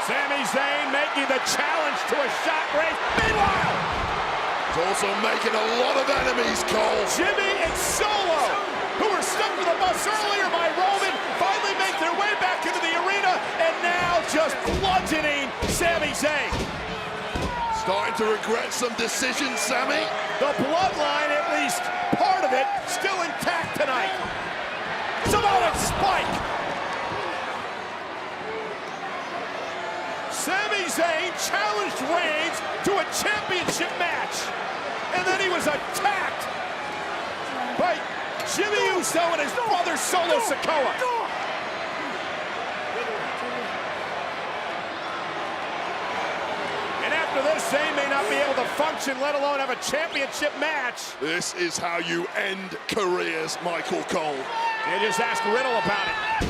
Sami Zayn making the challenge to a shot race. Meanwhile, he's also making a lot of enemies, Cole. Jimmy and Solo, who were stuck with a bus earlier by Roman, finally make their way back into the arena, and now just bludgeoning Sami Zayn. Starting to regret some decisions, Sami. The bloodline, at least part of it, still intact tonight. Samoan spike. Sami Zayn challenged Reigns to a championship match, and then he was attacked by Jimmy Uso and his brother Solo Sikoa. And after this, Zayn may not be able to function, let alone have a championship match. This is how you end careers, Michael Cole. You just ask Riddle about it.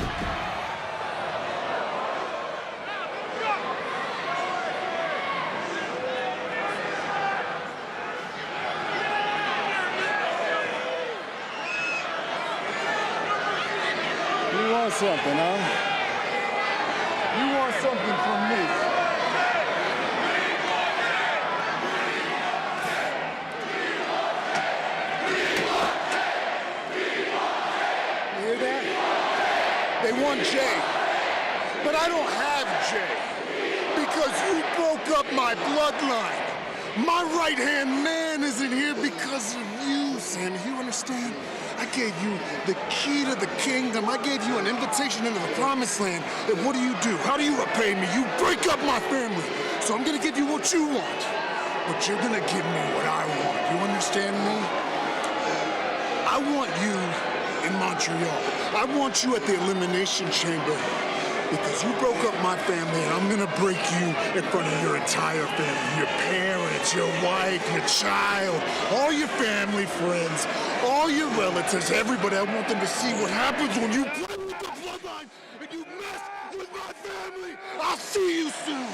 You want something, huh? You want something from me? You hear that? They want Jay, but I don't have Jay because you broke up my bloodline. My right-hand man isn't here because of you, Sammy. You understand? I gave you the key to the kingdom. I gave you an invitation into the promised land. And what do? How do you repay me? You break up my family. So I'm gonna give you what you want. But you're gonna give me what I want. You understand me? I want you in Montreal. I want you at the Elimination Chamber. Because you broke up my family, and I'm gonna break you in front of your entire family. Your parents, your wife, your child, all your family, friends, all your relatives, everybody. I want them to see what happens when you play with the bloodline and you mess with my family. I'll see you soon.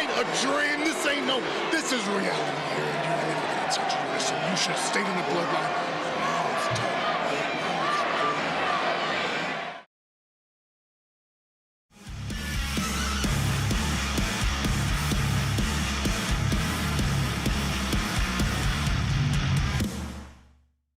A dream, this is reality here, and you're never gonna touch it. So you should have stayed in the bloodline.